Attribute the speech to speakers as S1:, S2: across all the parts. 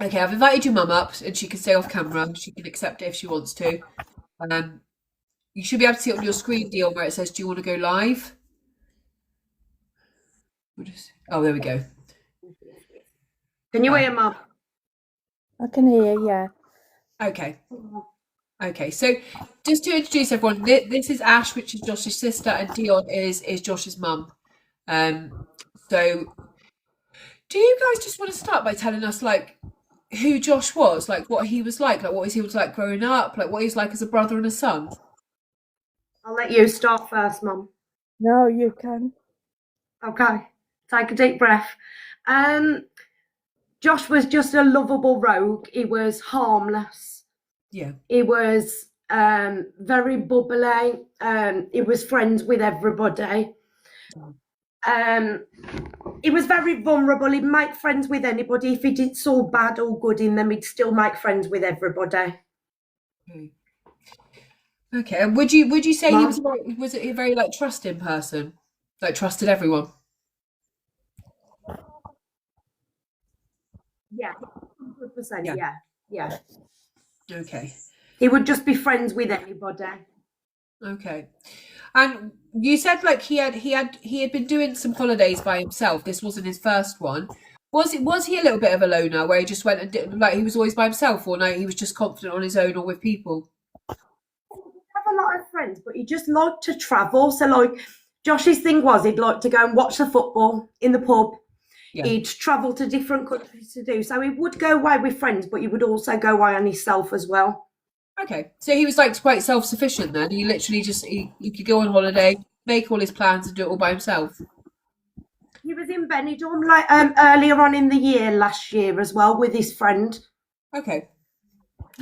S1: Okay, I've invited your mum up, and she can stay off camera. She can accept it if she wants to. Um, you should be able to see it on your screen, Dion, where it says, "Do you want to go live?" Oh, there we go.
S2: Can you hear, Mum?
S3: I can hear, yeah.
S1: Okay. Okay, so just to introduce everyone, this is Ash, which is Josh's sister, and Dion is Josh's mum. So do you guys just want to start by telling us like who Josh was, like what he was like what he was like growing up, like what he's like as a brother and a son?
S2: I'll let you start first, Mum.
S3: No, you can.
S2: Okay, take a deep breath. Josh was just a lovable rogue. He was harmless.
S1: Yeah.
S2: He was very bubbly. He was friends with everybody. He was very vulnerable. He'd make friends with anybody. If he did saw bad or good in them, he'd still make friends with everybody.
S1: Okay. And would you say
S2: Mum?
S1: he was a very like trusting person, like trusted everyone?
S2: Yeah, 100%.
S1: Yeah.
S2: Yeah.
S1: Okay.
S2: He would just be friends with anybody.
S1: Okay. And you said like he had been doing some holidays by himself. This wasn't his first one. Was he a little bit of a loner where he just went and did, like he was always by himself, or no, he was just confident on his own or with people?
S2: Have a lot of friends, but he just liked to travel. So like Josh's thing was he'd like to go and watch the football in the pub.
S1: Yeah.
S2: He'd travel to different countries to do. So he would go away with friends, but he would also go away on himself as well.
S1: Okay. So he was like quite self-sufficient then. He literally just he could go on holiday, make all his plans and do it all by himself.
S2: He was in Benidorm like earlier on in the year last year as well with his friend.
S1: Okay.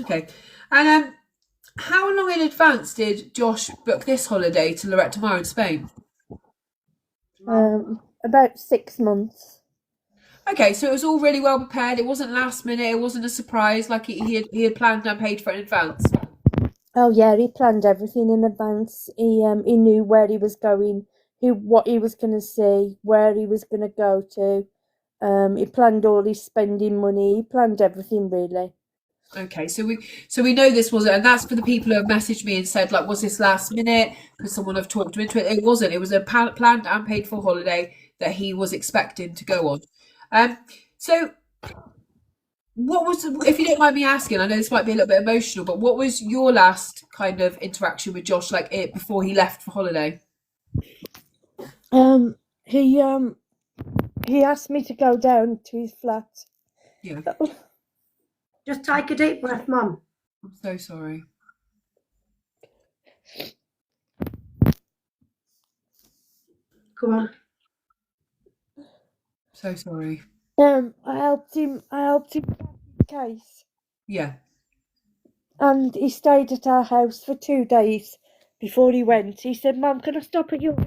S1: Okay. And how long in advance did Josh book this holiday to Lloret de Mar in Spain?
S3: About 6 months.
S1: Okay, so it was all really well prepared. It wasn't last minute. It wasn't a surprise. Like he had planned and paid for it in advance.
S3: Oh yeah, he planned everything in advance. He knew where he was going, what he was going to see, where he was going to go to. He planned all his spending money. He planned everything really.
S1: Okay, so we know this wasn't, and that's for the people who have messaged me and said like, was this last minute? Could someone have talked him into it? It wasn't. It was a planned and paid for holiday that he was expecting to go on. So what was, if you don't mind me asking, I know this might be a little bit emotional, but what was your last kind of interaction with Josh, like it before he left for holiday?
S3: He asked me to go down to his flat.
S1: Yeah.
S2: Just take a deep breath, Mum.
S1: I'm so sorry.
S2: Come on.
S1: So sorry.
S3: I helped him crack his case.
S1: Yeah.
S3: And he stayed at our house for 2 days before he went. He said, "Mum, can I stop at yours?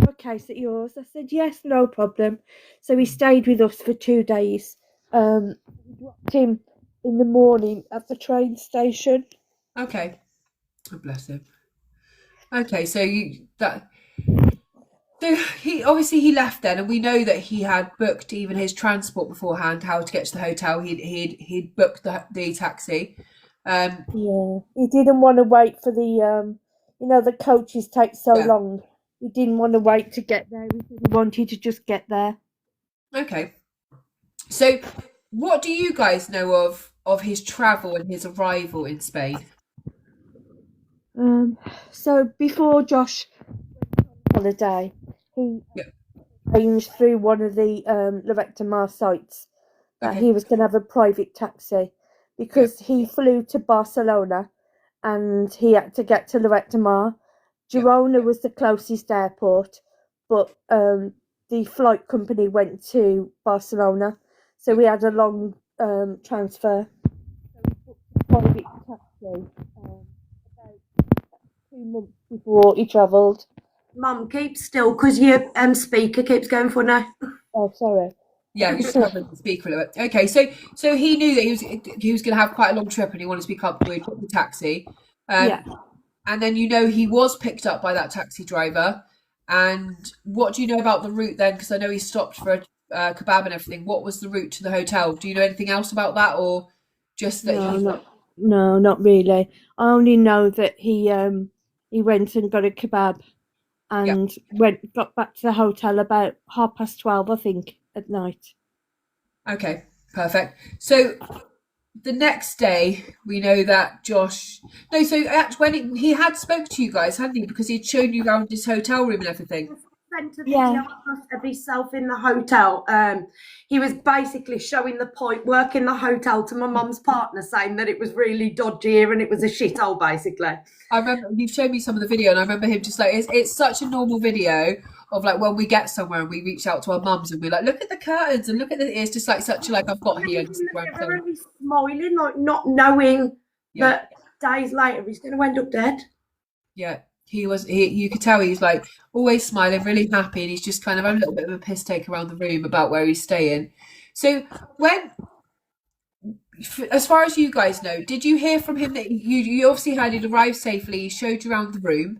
S3: A case at yours?" I said, "Yes, no problem." So he stayed with us for 2 days. We dropped him in the morning at the train station.
S1: Okay. Oh, bless him. Okay, so so he left then, and we know that he had booked even his transport beforehand, how to get to the hotel. He'd booked the taxi.
S3: Yeah, he didn't want to wait for the coaches take so long. He didn't want to wait to get there. He said he wanted to just get there.
S1: Okay. So what do you guys know of his travel and his arrival in Spain?
S3: So before Josh went on holiday, he arranged through one of the Lloret de Mar sites that he was going to have a private taxi because he flew to Barcelona and he had to get to Lloret de Mar. Girona was the closest airport, but the flight company went to Barcelona, so we had a long transfer. So we booked a private taxi about 2 months before he travelled.
S2: Mum, keep still because your speaker keeps going funny.
S3: Oh, sorry.
S1: Yeah, you just cover the speaker a little bit. Okay, so he knew that he was going to have quite a long trip and he wanted to be comfortable. He took the taxi. And then he was picked up by that taxi driver. And what do you know about the route then? Because I know he stopped for kebab and everything, what was the route to the hotel? Do you know anything else about that, or just that
S3: No,
S1: he?
S3: not really. I only know that he went and got a kebab
S1: Yeah.
S3: and got back to the hotel about 12:30, I think, at night.
S1: Okay. Perfect. So the next day, we know that Josh. No, so actually, when he had spoke to you guys, hadn't he? Because he'd shown you around his hotel room and everything.
S2: Sent a
S3: Yeah.
S2: video of himself in the hotel. He was basically showing the pipe work in the hotel to my mum's partner, saying that it was really dodgy here and it was a shithole, basically.
S1: I remember you've shown me some of the video, and I remember him just like it's such a normal video of like when we get somewhere and we reach out to our mums and we're like, look at the curtains and look at the. It's just like such a like I've got here. This is where I'm going.
S2: He's smiling, like not knowing
S1: Yeah.
S2: that days later he's going to end up dead.
S1: Yeah, he was. You could tell he's like always smiling, really happy, and he's just kind of having a little bit of a piss take around the room about where he's staying. So when, as far as you guys know, did you hear from him that you obviously heard he'd arrived safely? He showed you around the room,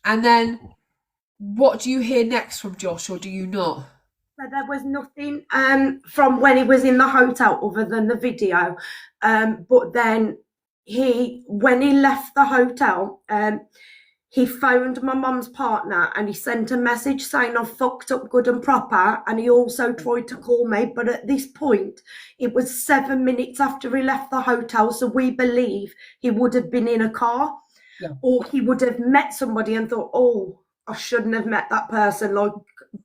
S1: and then what do you hear next from Josh, or do you not?
S2: So there was nothing from when he was in the hotel other than the video. But then when he left the hotel, he phoned my mum's partner and he sent a message saying I've fucked up good and proper, and he also tried to call me, but at this point it was 7 minutes after he left the hotel, so we believe he would have been in a car.
S1: Yeah.
S2: Or he would have met somebody and thought, oh, I shouldn't have met that person, like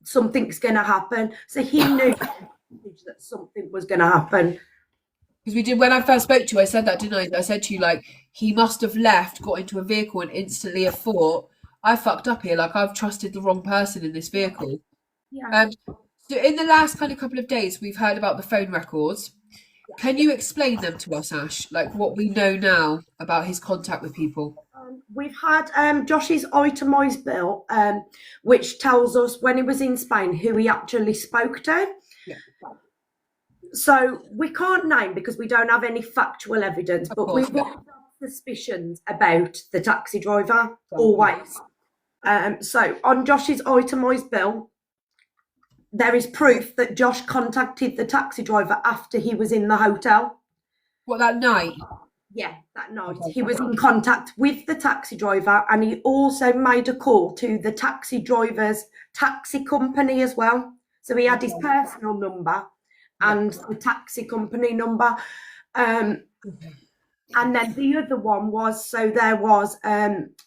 S2: something's going to happen. So he knew that something was going to happen.
S1: Because we did, when I first spoke to you, I said that, didn't I? I said to you, like, he must have left, got into a vehicle, and instantly have thought, I fucked up here. Like, I've trusted the wrong person in this vehicle.
S2: Yeah.
S1: So in the last kind of couple of days, we've heard about the phone records. Can you explain them to us, Ash? Like, what we know now about his contact with people?
S2: We've had Josh's itemised bill, which tells us when he was in Spain who he actually spoke to.
S1: Yeah.
S2: So we can't name because we don't have any factual evidence, but we've got suspicions about the taxi driver, always. So on Josh's itemised bill, there is proof that Josh contacted the taxi driver after he was in the hotel.
S1: What, that night?
S2: Yeah, that night. He was in contact with the taxi driver, and he also made a call to the taxi driver's taxi company as well. So he had his personal number and the taxi company number. And then the other one was, so there was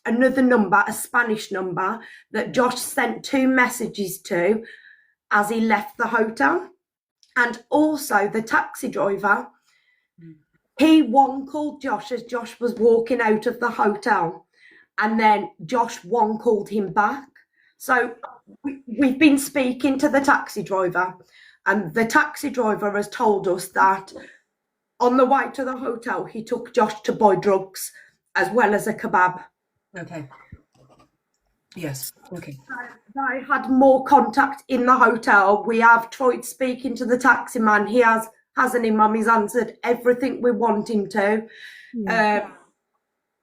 S2: another number, a Spanish number, that Josh sent 2 messages to as he left the hotel. And also the taxi driver, he called Josh as Josh was walking out of the hotel, and then Josh called him back. So we've been speaking to the taxi driver, and the taxi driver has told us that on the way to the hotel, he took Josh to buy drugs as well as a kebab.
S1: Okay. Yes. Okay.
S2: They had more contact in the hotel. We have tried speaking to the taxi man. He hasn't he, Mum? He's answered everything we want him to.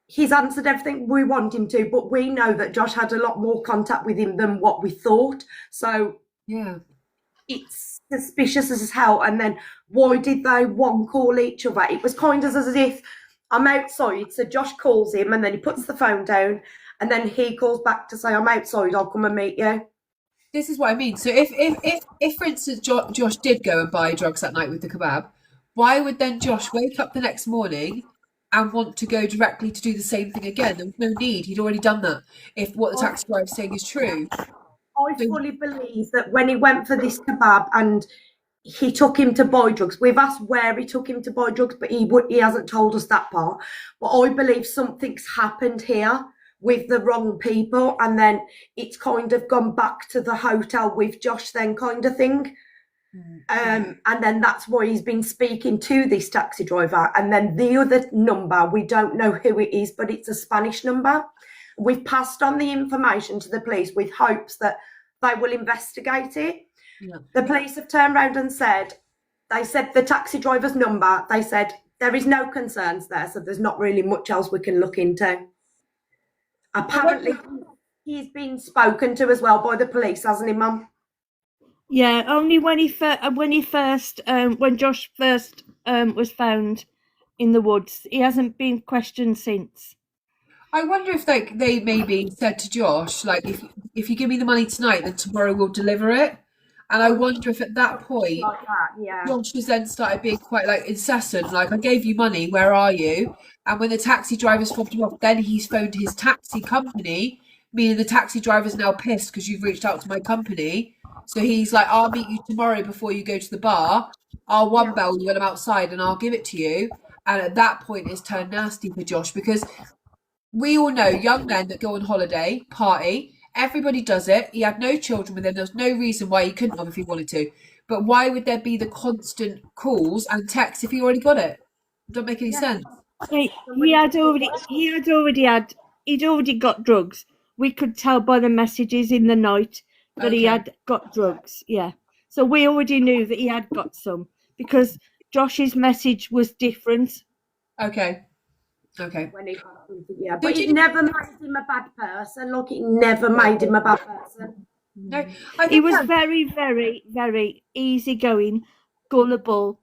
S2: He's answered everything we want him to, but we know that Josh had a lot more contact with him than what we thought. So
S1: yeah,
S2: it's suspicious as hell. And then why did they call each other? It was kind of as if I'm outside, so Josh calls him, and then he puts the phone down, and then he calls back to say, I'm outside, I'll come and meet you.
S1: This is what I mean. So if for instance, Josh did go and buy drugs that night with the kebab, why would then Josh wake up the next morning and want to go directly to do the same thing again? There was no need. He'd already done that. If what the taxi driver is saying is true.
S2: I fully believe that when he went for this kebab and he took him to buy drugs, we've asked where he took him to buy drugs, but he hasn't told us that part. But I believe something's happened here with the wrong people, and then it's kind of gone back to the hotel with Josh then, kind of thing. And then that's why he's been speaking to this taxi driver. And then the other number, we don't know who it is, but it's a Spanish number. We've passed on the information to the police with hopes that they will investigate it.
S1: Yeah.
S2: The police have turned around and said the taxi driver's number, they said there is no concerns there, so there's not really much else we can look into. Apparently, he's been spoken to as well by the police, hasn't he, Mum?
S3: Yeah, only when when Josh first was found in the woods. He hasn't been questioned since.
S1: I wonder if they maybe said to Josh, like, if you give me the money tonight, then tomorrow we'll deliver it. And I wonder if at that point
S2: Like that, yeah.
S1: Josh has then started being quite like incessant, like, I gave you money, where are you? And when the taxi driver's fobbed him off, then he's phoned his taxi company, meaning the taxi driver's now pissed because you've reached out to my company. So he's like, I'll meet you tomorrow before you go to the bar. I'll one bell you when I'm outside and I'll give it to you. And at that point, it's turned nasty for Josh because we all know young men that go on holiday, party, everybody does it. He had no children with him. There was no reason why he couldn't have if he wanted to. But why would there be the constant calls and texts if he already got it? Don't make any sense.
S3: He'd already got drugs. We could tell by the messages in the night that he had got drugs. Yeah. So we already knew that he had got some because Josh's message was different.
S1: Okay.
S2: When he yeah, but it never made him a bad person. Look, it never made him a bad person.
S1: No,
S3: he was very, very, very easygoing, gullible,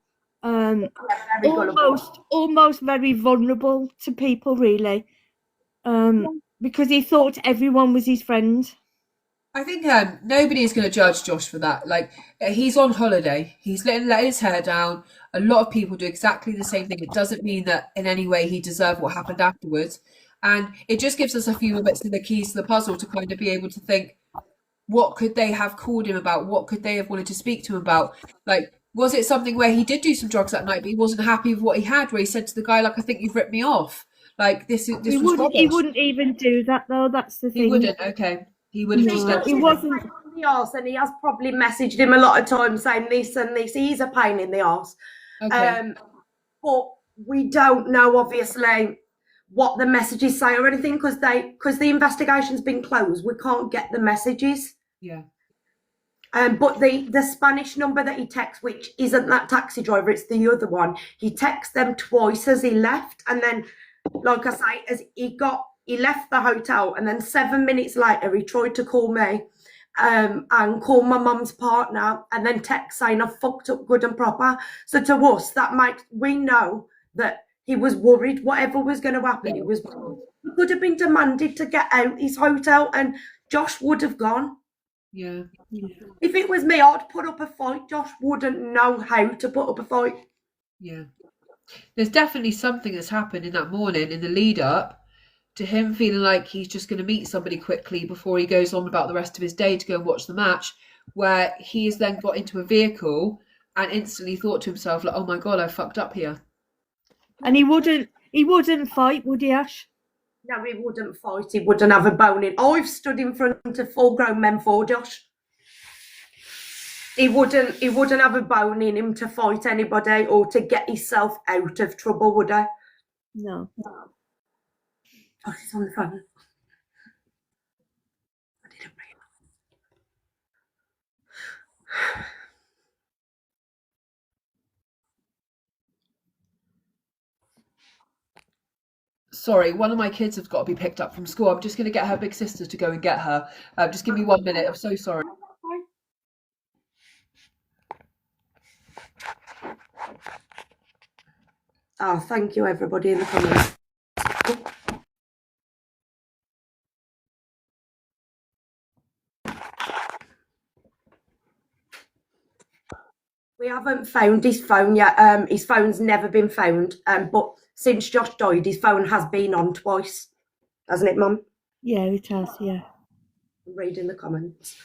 S3: almost very vulnerable to people, really, because he thought everyone was his friend.
S1: I think nobody is going to judge Josh for that. Like, he's on holiday. He's let his hair down. A lot of people do exactly the same thing. It doesn't mean that in any way he deserved what happened afterwards. And it just gives us a few more bits of the keys to the puzzle to kind of be able to think, what could they have called him about? What could they have wanted to speak to him about? Like, was it something where he did do some drugs that night, but he wasn't happy with what he had, where he said to the guy, like, I think you've ripped me off. Like, this was rubbish.
S3: He wouldn't even do that, though. That's the thing.
S1: He wouldn't, okay. He would have just done.
S3: He wasn't.
S2: In the arse, and he has probably messaged him a lot of times saying this and this. He's a pain in the arse.
S1: Okay.
S2: But we don't know, obviously, what the messages say or anything because the investigation's been closed. We can't get the messages.
S1: Yeah.
S2: But the Spanish number that he texts, which isn't that taxi driver, it's the other one. He texts them twice as he left, and then, like I say, as he left the hotel, and then 7 minutes later he tried to call me, and call my mum's partner, and then text saying I fucked up good and proper. So to us, we know that he was worried. Whatever was going to happen, he was worried. He could have been demanded to get out his hotel, and Josh would have gone.
S1: Yeah.
S2: If it was me, I'd put up a fight. Josh wouldn't know how to put up a fight.
S1: Yeah. There's definitely something that's happened in that morning in the lead up to him feeling like he's just going to meet somebody quickly before he goes on about the rest of his day to go and watch the match, where he's then got into a vehicle and instantly thought to himself, like, oh my God, I fucked up here.
S3: And he wouldn't fight, would he, Ash?
S2: No, he wouldn't fight. He wouldn't have a bone in. I've stood in front of full-grown men for Josh. He wouldn't have a bone in him to fight anybody or to get himself out of trouble, would he?
S3: No.
S2: Oh, he's on the phone. I didn't bring him up.
S1: Sorry, one of my kids has got to be picked up from school. I'm just going to get her big sister to go and get her. Just give me 1 minute. I'm so sorry.
S2: Oh, thank you, everybody in the comments. We haven't found his phone yet. His phone's never been found. But since Josh died, his phone has been on twice, hasn't it, Mum?
S3: Yeah, it has. Yeah.
S2: I'm reading the comments.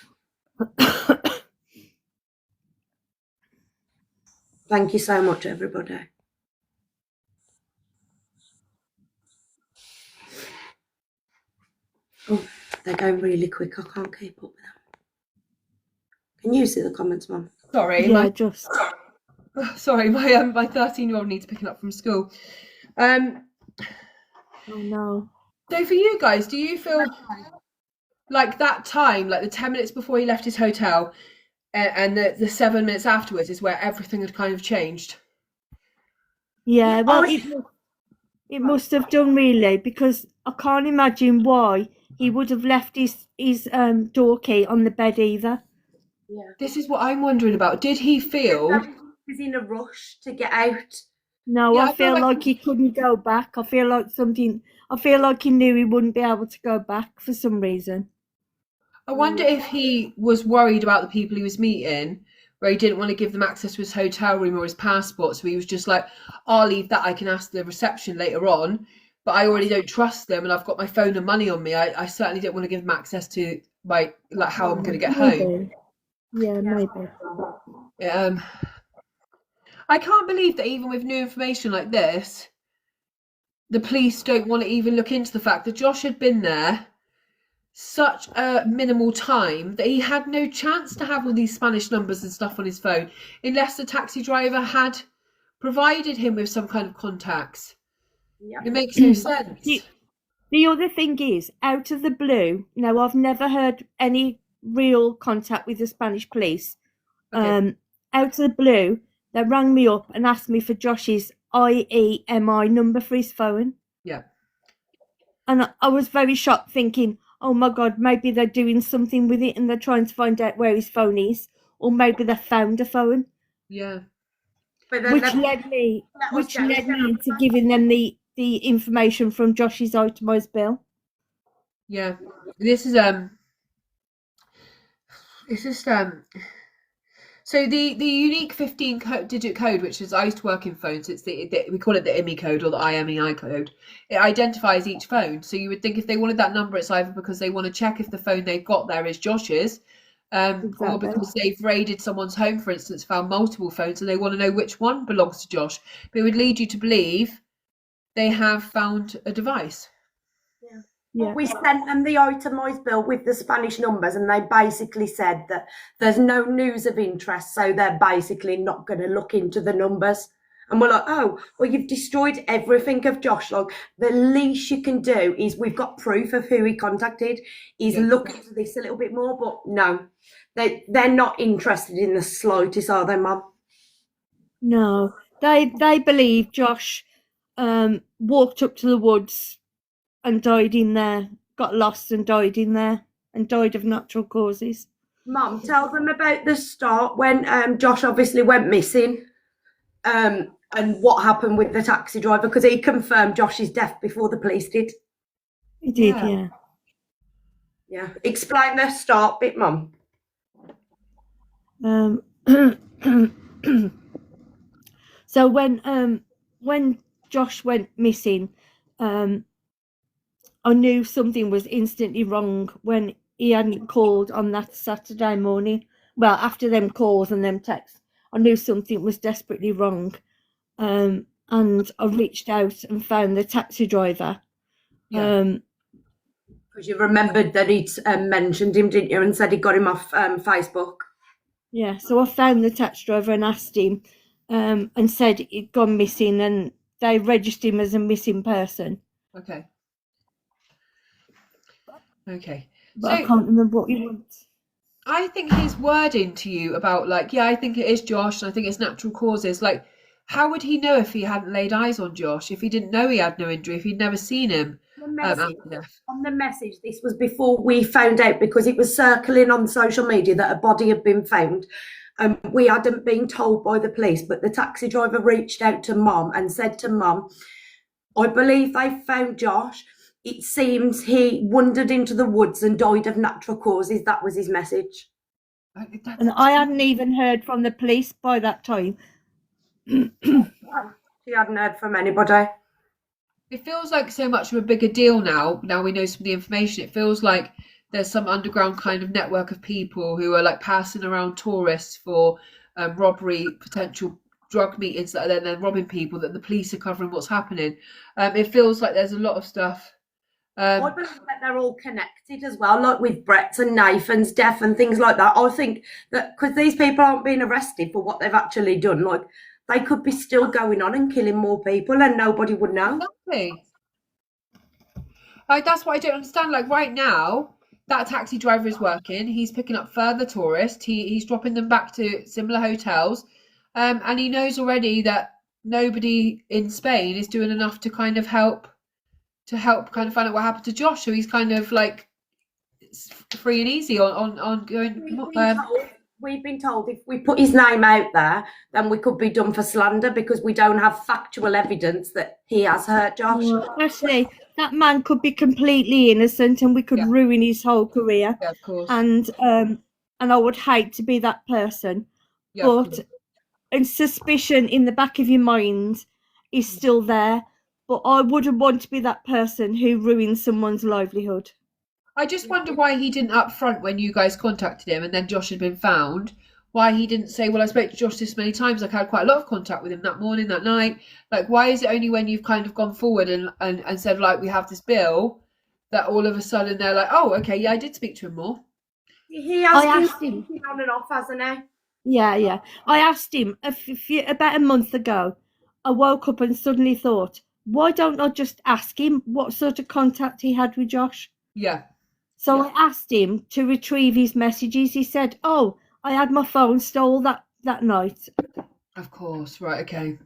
S2: Thank you so much, everybody. Oh, they're going really quick. I can't keep up with them. Can you see the comments, Mum?
S1: Sorry.
S3: Yeah,
S1: Sorry, my 13-year-old needs picking up from school.
S3: Oh no.
S1: So for you guys, do you feel like that time, like the 10 minutes before he left his hotel and the 7 minutes afterwards is where everything had kind of changed?
S3: Yeah, well, it must have done, really, because I can't imagine why he would have left his door key on the bed either.
S2: Yeah.
S1: This is what I'm wondering about. Did he feel?
S2: He was in a rush to get out.
S3: No,
S1: Yeah,
S3: I
S1: I feel
S3: feel
S1: like
S3: like he couldn't go back. I feel like he knew he wouldn't be able to go back for some reason.
S1: I wonder if he was worried about the people he was meeting, where he didn't want to give them access to his hotel room or his passport. So he was just like, I'll leave that. I can ask the reception later on, but I already don't trust them, and I've got my phone and money on me. I certainly don't want to give them access to my like how I'm going to get home.
S3: Maybe. Yeah, maybe.
S1: Um, I can't believe that even with new information like this, the police don't want to even look into the fact that Josh had been there such a minimal time that he had no chance to have all these Spanish numbers and stuff on his phone unless the taxi driver had provided him with some kind of contacts.
S2: Yeah.
S1: It makes no sense.
S3: The other thing is, out of the blue, now I've never heard any real contact with the Spanish police.
S1: Okay.
S3: Out of the blue, they rang me up and asked me for Josh's IEMI number for his phone.
S1: Yeah.
S3: And I was very shocked, thinking, oh my God, maybe they're doing something with it and they're trying to find out where his phone is. Or maybe they found a phone.
S1: Yeah.
S2: But then
S3: Which led me into giving them the information from Josh's itemised bill.
S1: Yeah. This is it's just so the unique 15-digit code, which is I used to work in phones, it's we call it the IMEI code or the IMEI code. It identifies each phone. So you would think if they wanted that number, it's either because they want to check if the phone they've got there is Josh's,
S3: Exactly.
S1: or because they've raided someone's home, for instance, found multiple phones and they want to know which one belongs to Josh. But it would lead you to believe they have found a device.
S2: Yeah. We sent them the itemised bill with the Spanish numbers, and they basically said that there's no news of interest, so they're basically not going to look into the numbers. And we're like, oh, well, you've destroyed everything of Josh. Like, the least you can do is we've got proof of who he contacted. He's looked into this a little bit more, but no, they're not interested in the slightest, are they, Mum?
S3: No, they believe Josh walked up to the woods and died in there, got lost and died in there, and died of natural causes.
S2: Mum, tell them about the start when Josh obviously went missing, and what happened with the taxi driver, because he confirmed Josh's death before the police did.
S3: He did, yeah.
S2: Yeah. Explain the start bit, Mum.
S3: So when Josh went missing, I knew something was instantly wrong when he hadn't called on that Saturday morning. Well, after them calls and them texts, I knew something was desperately wrong. And I reached out and found the taxi driver.
S2: Because you remembered that he'd mentioned him, didn't you, and said he got him off Facebook.
S3: Yeah, so I found the taxi driver and asked him, and said he'd gone missing, and they registered him as a missing person.
S1: Okay.
S3: But I can't remember what he wants.
S1: I think his wording to you about, like, yeah, I think it is Josh and I think it's natural causes. Like, how would he know if he hadn't laid eyes on Josh, if he didn't know he had no injury, if he'd never seen him?
S2: On the message, this was before we found out, because it was circling on social media that a body had been found. We hadn't been told by the police, but the taxi driver reached out to Mum and said to Mum, I believe they found Josh. It seems he wandered into the woods and died of natural causes. That was his message.
S3: And I hadn't even heard from the police by that time.
S2: She hadn't heard from anybody.
S1: It feels like so much of a bigger deal now. Now we know some of the information. It feels like there's some underground kind of network of people who are like passing around tourists for robbery, potential drug meetings that are then robbing people, that the police are covering what's happening. It feels like there's a lot of stuff.
S2: I believe that they're all connected as well, like with Brett's and Nathan's death and things like that. I think that because these people aren't being arrested for what they've actually done, like they could be still going on and killing more people and nobody would know.
S1: Exactly. Like, that's what I don't understand. Like, right now, that taxi driver is working. He's picking up further tourists. He's dropping them back to similar hotels. And he knows already that nobody in Spain is doing enough to kind of help kind of find out what happened to Josh. So he's kind of like free and easy on going.
S2: we've been told if we put his name out there, then we could be done for slander because we don't have factual evidence that he has hurt Josh.
S3: Actually, that man could be completely innocent, and we could ruin his whole career.
S1: Yeah, of course.
S3: And I would hate to be that person.
S1: Yeah,
S3: but and suspicion in the back of your mind is still there. But I wouldn't want to be that person who ruins someone's livelihood.
S1: I just wonder why he didn't up front when you guys contacted him and then Josh had been found. Why he didn't say, well, I spoke to Josh this many times. Like, I had quite a lot of contact with him that morning, that night. Like, why is it only when you've kind of gone forward and said, like, we have this bill, that all of a sudden they're like, oh, okay, yeah, I did speak to him more.
S2: He has been on and off, hasn't he?
S3: Yeah. I asked him about a month ago. I woke up and suddenly thought, why don't I just ask him what sort of contact he had with Josh?
S1: Yeah.
S3: So I asked him to retrieve his messages. He said, oh, I had my phone stole that night.
S1: Of course, right, okay.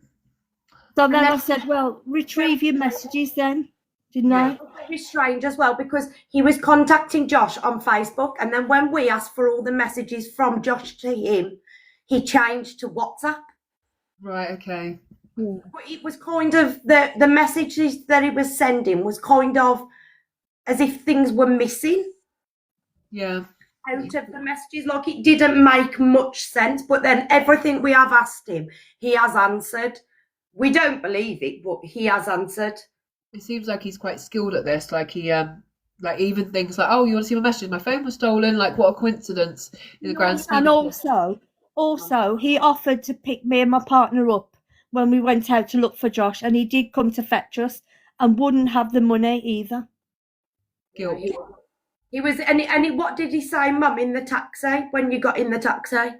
S3: So then I said, well, retrieve your messages then, didn't I?
S2: It was strange as well because he was contacting Josh on Facebook, and then when we asked for all the messages from Josh to him, he changed to WhatsApp.
S1: Right, okay.
S3: Yeah.
S2: But it was kind of, the messages that he was sending was kind of as if things were missing.
S1: Yeah.
S2: Out of the messages, like it didn't make much sense, but then everything we have asked him, he has answered. We don't believe it, but he has answered.
S1: It seems like he's quite skilled at this. Like he, like even things like, oh, you want to see my messages? My phone was stolen. Like, what a coincidence in the grand scheme.
S3: And also, he offered to pick me and my partner up when we went out to look for Josh, and he did come to fetch us and wouldn't have the money either.
S1: Guilt.
S2: He was, and what did he say, Mum, in the taxi, when you got in the taxi?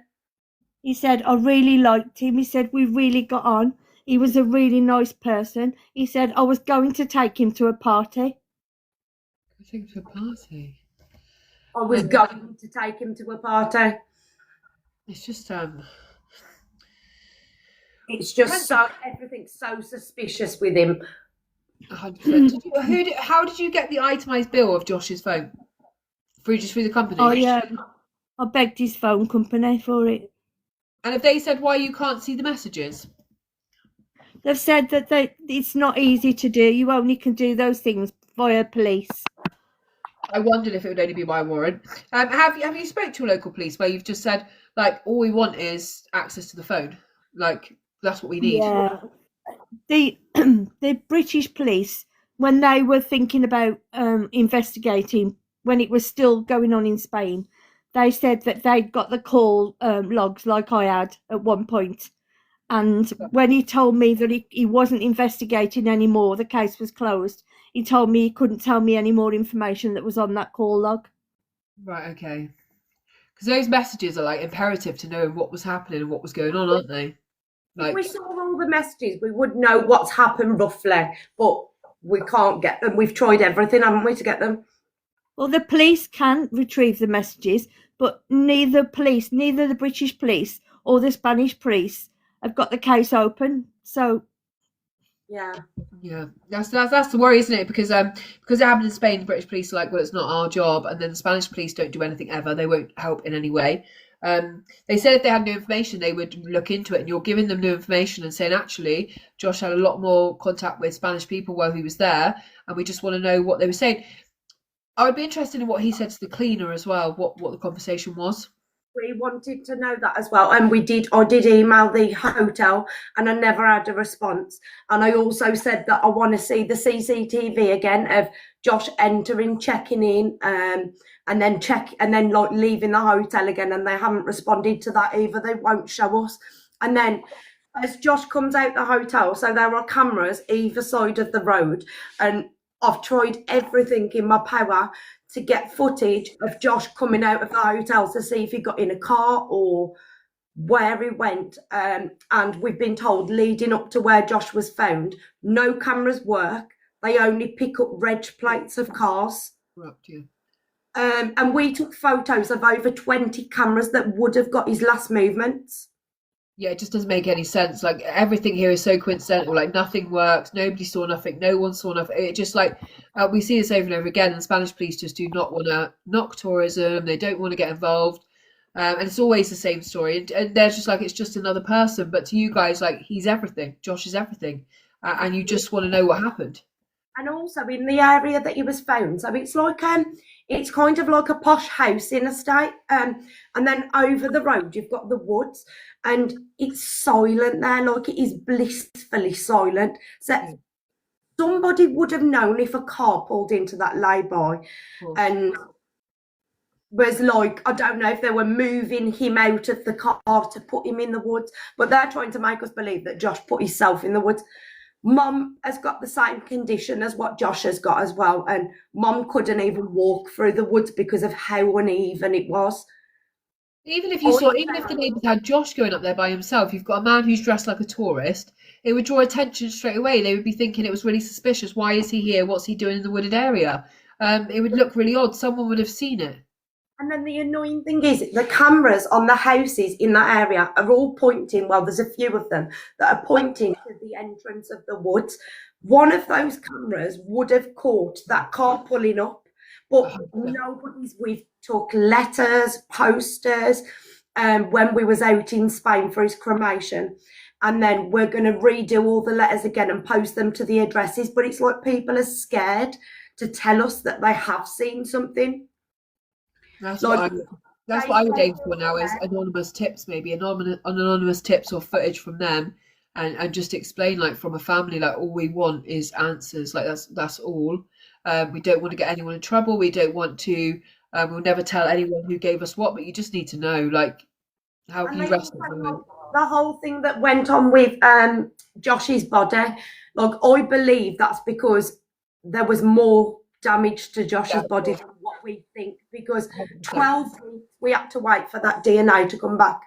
S3: He said, I really liked him. He said, we really got on. He was a really nice person. He said, I was going to take him to a party.
S1: Take him to a party?
S2: I was going to take him to a party.
S1: It's just,
S2: It's just so, everything's so suspicious with him.
S1: 100%. How did you get the itemised bill of Josh's phone? Through the company?
S3: Oh, yeah. I begged his phone company for it.
S1: And have they said why you can't see the messages?
S3: They've said that it's not easy to do. You only can do those things via police.
S1: I wondered if it would only be by warrant. Have you spoke to a local police where you've just said, like, all we want is access to the phone? Like, that's what we need.
S3: Yeah. The British police, when they were thinking about investigating, when it was still going on in Spain, they said that they'd got the call logs like I had at one point. And when he told me that he wasn't investigating anymore, the case was closed, he told me he couldn't tell me any more information that was on that call log.
S1: Right, okay. Because those messages are like imperative to know what was happening and what was going on, aren't they? Like,
S2: if we saw all the messages, we would know what's happened roughly, but we can't get them. We've tried everything, haven't we, to get them?
S3: Well, the police can retrieve the messages, but neither the British police or the Spanish police have got the case open. So
S2: yeah,
S1: that's the worry, isn't it? Because it happened in Spain, the British police are like, well, it's not our job, and then the Spanish police don't do anything ever. They won't help in any way. They said if they had new information, they would look into it, and you're giving them new information and saying, actually, Josh had a lot more contact with Spanish people while he was there, and we just want to know what they were saying. I would be interested in what he said to the cleaner as well, what the conversation was.
S2: We wanted to know that as well, and I did email the hotel, and I never had a response. And I also said that I want to see the CCTV again of Josh entering, checking in, and then like leaving the hotel again, and they haven't responded to that either. They won't show us. And then as Josh comes out the hotel, so there are cameras either side of the road, and I've tried everything in my power to get footage of Josh coming out of the hotel to see if he got in a car or where he went. And we've been told leading up to where Josh was found, no cameras work. They only pick up reg plates of cars.
S1: Right, yeah.
S2: And we took photos of over 20 cameras that would have got his last movements.
S1: Yeah, it just doesn't make any sense. Like, everything here is so coincidental. Like, nothing works. Nobody saw nothing. No one saw nothing. It just like, we see this over and over again. And Spanish police just do not want to knock tourism. They don't want to get involved. And it's always the same story. And they're just like, it's just another person. But to you guys, like, he's everything. Josh is everything. And you just want to know what happened.
S2: And also in the area that he was found, so it's like it's kind of like a posh housing estate, and then over the road you've got the woods, and it's silent there, like it is blissfully silent. So somebody would have known if a car pulled into that lay-by, and was like, I don't know if they were moving him out of the car to put him in the woods, but they're trying to make us believe that Josh put himself in the woods. Mum has got the same condition as what Josh has got as well, and Mum couldn't even walk through the woods because of how uneven it was.
S1: Even if the neighbours had Josh going up there by himself, you've got a man who's dressed like a tourist, it would draw attention straight away. They would be thinking it was really suspicious. Why is he here? What's he doing in the wooded area? It would look really odd. Someone would have seen it.
S2: And then the annoying thing is the cameras on the houses in that area are all pointing, well, there's a few of them that are pointing to the entrance of the woods. One of those cameras would have caught that car pulling up, but nobody's. We've took letters, posters, when we was out in Spain for his cremation. And then we're going to redo all the letters again and post them to the addresses. But it's like people are scared to tell us that they have seen something.
S1: That's what I would aim for now, is anonymous tips, maybe anonymous tips or footage from them, and just explain, like, from a family, like, all we want is answers, like that's all. We don't want to get anyone in trouble. We don't want to. We'll never tell anyone who gave us what, but you just need to know, like, how can you rest
S2: the whole thing that went on with Josh's body, like, I believe that's because there was more damage to Josh's body than what we think, because 12 weeks we had to wait for that DNA to come back.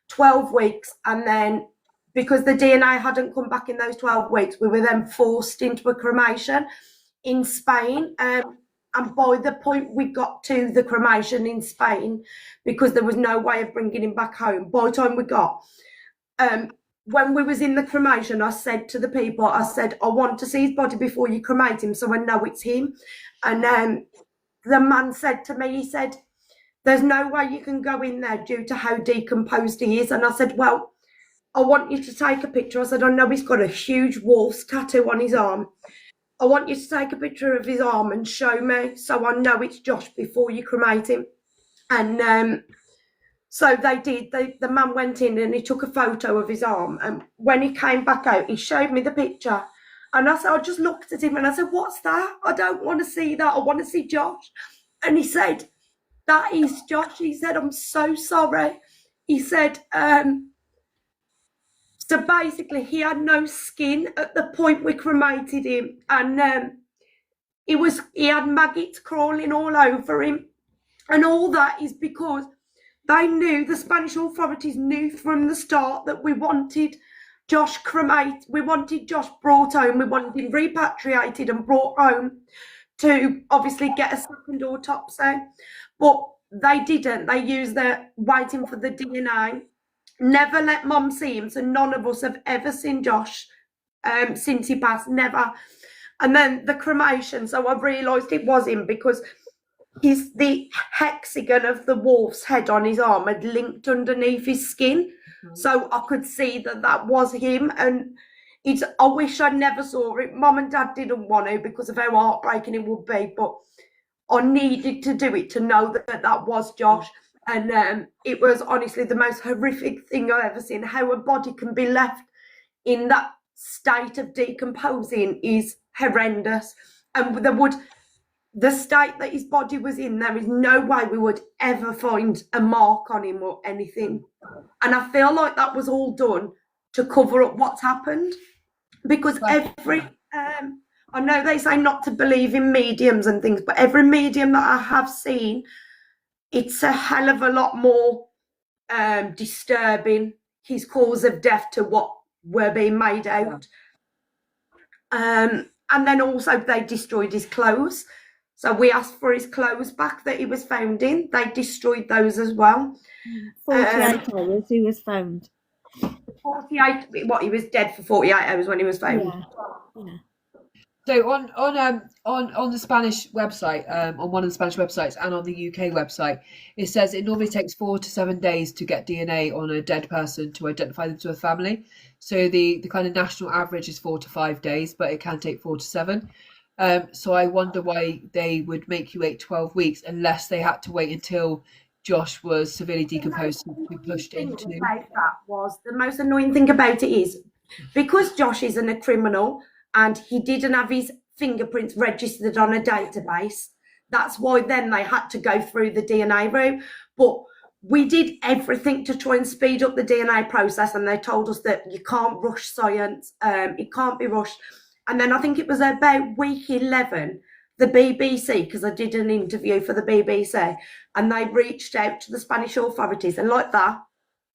S2: 12 weeks, and then because the DNA hadn't come back in those 12 weeks, we were then forced into a cremation in Spain. And by the point we got to the cremation in Spain, because there was no way of bringing him back home, by the time we got, when we was in the cremation, I said to the people, I said, I want to see his body before you cremate him so I know it's him. And the man said to me, he said, there's no way you can go in there due to how decomposed he is. And I said, well, I want you to take a picture. I said, I know he's got a huge wolf's tattoo on his arm. I want you to take a picture of his arm and show me so I know it's Josh before you cremate him. And so they did. The man went in and he took a photo of his arm. And when he came back out, he showed me the picture. And I just looked at him and I said, what's that? I don't want to see that. I want to see Josh. And he said, that is Josh. He said, I'm so sorry. He said, so basically he had no skin at the point we cremated him. And he had maggots crawling all over him. And all that is because the Spanish authorities knew from the start that we wanted Josh we wanted Josh brought home, we wanted him repatriated and brought home to obviously get a second autopsy. But they didn't. They used waiting for the DNA. Never let Mum see him, so none of us have ever seen Josh since he passed, never. And then the cremation, so I realised it was him because the hexagon of the wolf's head on his arm had linked underneath his skin. So I could see that was him. And I wish I never saw it. Mum and Dad didn't want to because of how heartbreaking it would be. But I needed to do it to know that was Josh. And it was honestly the most horrific thing I've ever seen. How a body can be left in that state of decomposing is horrendous. And the state that his body was in, there is no way we would ever find a mark on him or anything. And I feel like that was all done to cover up what's happened. Because I know they say not to believe in mediums and things, but every medium that I have seen, it's a hell of a lot more disturbing, his cause of death, to what were being made out. And then also they destroyed his clothes. So we asked for his clothes back that he was found in. They destroyed those as well.
S3: 48 hours he was found.
S2: 48, he was dead for 48 hours when he was found.
S3: Yeah.
S1: So on the Spanish website, on one of the Spanish websites and on the UK website, it says it normally takes 4 to 7 days to get DNA on a dead person to identify them to a family. So the kind of national average is 4 to 5 days, but it can take 4 to 7. So I wonder why they would make you wait 12 weeks unless they had to wait until Josh was severely decomposed to be pushed into.
S2: The most annoying thing about it is because Josh isn't a criminal and he didn't have his fingerprints registered on a database. That's why then they had to go through the DNA route. But we did everything to try and speed up the DNA process, and they told us that you can't rush science. It can't be rushed. And then I think it was about week 11, the BBC, because I did an interview for the BBC, and they reached out to the Spanish authorities, and like that,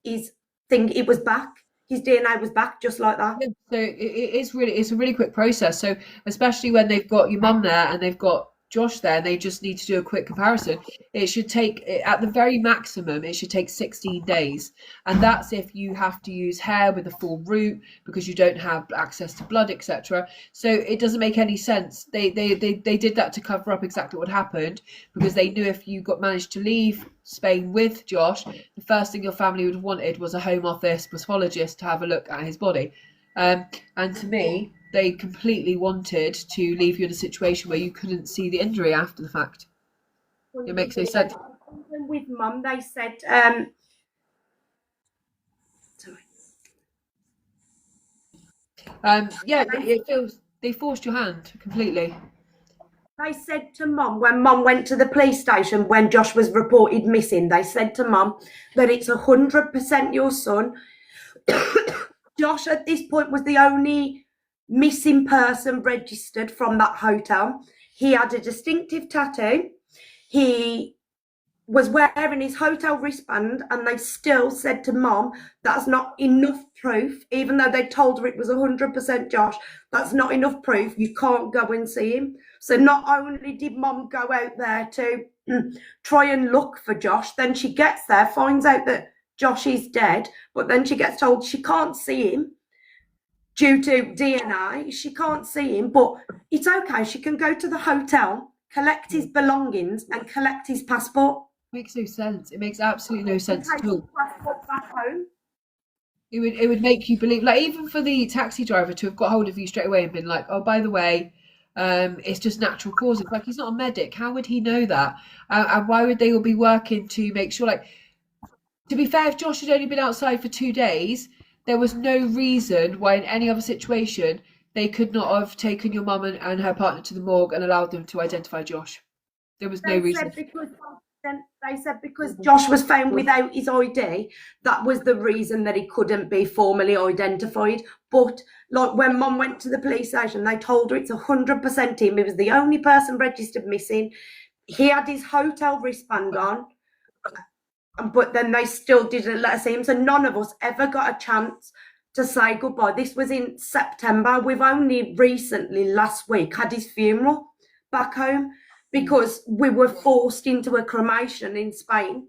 S2: it was back. His DNA was back just like that.
S1: So it's a really quick process. So especially when they've got your mum there and they've got Josh there, and they just need to do a quick comparison. It should take, at the very maximum, it should take 16 days, and that's if you have to use hair with a full root because you don't have access to blood, etc. So it doesn't make any sense. They did that to cover up exactly what happened, because they knew if you managed to leave Spain with Josh, the first thing your family would have wanted was a Home Office pathologist to have a look at his body. And to me, they completely wanted to leave you in a situation where you couldn't see the injury after the fact. It makes no sense.
S2: With Mum, they said,
S1: yeah, it feels they forced your hand completely.
S2: They said to Mum, when Mum went to the police station when Josh was reported missing, they said to Mum that it's 100% your son. Josh at this point was the only missing person registered from that hotel. He had a distinctive tattoo. He was wearing his hotel wristband, and they still said to Mum, that's not enough proof, even though they told her it was 100% Josh, that's not enough proof, you can't go and see him. So not only did Mum go out there to try and look for Josh, then she gets there, finds out that Josh is dead, but then she gets told she can't see him due to DNA. She can't see him, but it's okay. She can go to the hotel, collect his belongings, and collect his passport.
S1: Makes no sense. It makes absolutely no sense at all.
S2: Passport back home.
S1: It would make you believe, like, even for the taxi driver to have got hold of you straight away and been like, oh, by the way, it's just natural causes. Like, he's not a medic. How would he know that? And why would they all be working to make sure, like, to be fair, if Josh had only been outside for 2 days, there was no reason why in any other situation they could not have taken your mum and her partner to the morgue and allowed them to identify Josh. There was no reason.
S2: They said because Josh was found without his ID, that was the reason that he couldn't be formally identified. But like when Mum went to the police station, they told her it's 100% him. He was the only person registered missing. He had his hotel wristband on, but then they still didn't let us see him. So none of us ever got a chance to say goodbye. This was in September. We've only recently, last week, had his funeral back home, because we were forced into a cremation in Spain.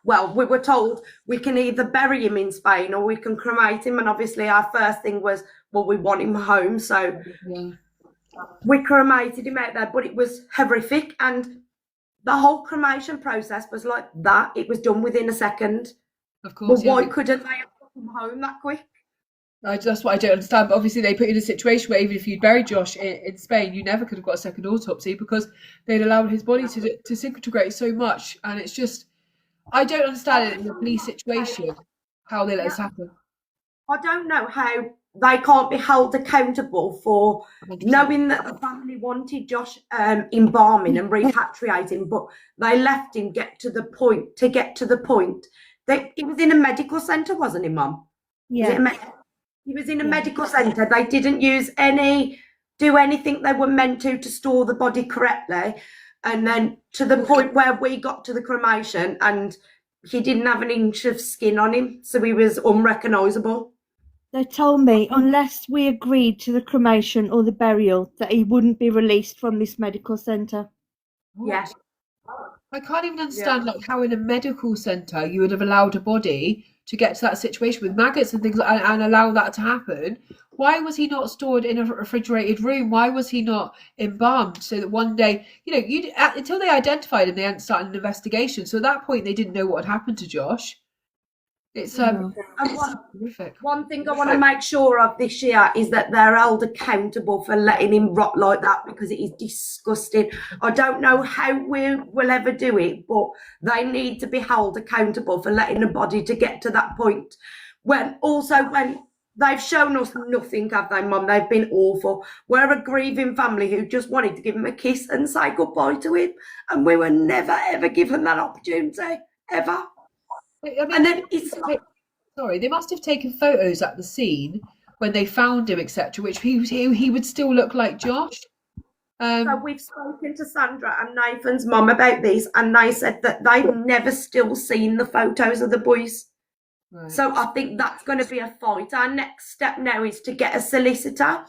S2: Well, we were told we can either bury him in Spain or we can cremate him. And obviously our first thing was, well, we want him home. So we cremated him out there, but it was horrific. And the whole cremation process was like that. It was done within a second.
S1: Of course.
S2: Well, why couldn't they have put him home that quick?
S1: That's what I don't understand. But obviously they put you in a situation where even if you'd buried Josh in Spain, you never could have got a second autopsy because they'd allowed his body to disintegrate so much. And it's just, I don't understand it in the police situation, how they let this happen.
S2: I don't know how they can't be held accountable for 100%. Knowing that the family wanted Josh embalming and repatriating, but they left him get to the point that he was in a medical centre, wasn't he, Mum?
S3: Yeah.
S2: He was in a medical centre. They didn't do anything they were meant to store the body correctly. And then to the point where we got to the cremation and he didn't have an inch of skin on him. So he was unrecognisable.
S3: They told me unless we agreed to the cremation or the burial that he wouldn't be released from this medical centre.
S2: Yes.
S1: I can't even understand like how in a medical centre you would have allowed a body to get to that situation with maggots and things and allow that to happen. Why was he not stored in a refrigerated room? Why was he not embalmed so that one day, until they identified him, they hadn't started an investigation. So at that point, they didn't know what had happened to Josh. It's horrific.
S2: One thing I want to make sure of this year is that they're held accountable for letting him rot like that, because it is disgusting. I don't know how we'll ever do it, but they need to be held accountable for letting a body to get to that point. When they've shown us nothing, have they, Mum? They've been awful. We're a grieving family who just wanted to give him a kiss and say goodbye to him, and we were never ever given that opportunity, ever.
S1: I mean,
S2: And then
S1: they must have taken photos at the scene when they found him, etc., which he would still look like Josh.
S2: So we've spoken to Sandra and Nathan's mum about this, and they said that they've never still seen the photos of the boys.
S1: Right.
S2: So I think that's going to be a fight. Our next step now is to get a solicitor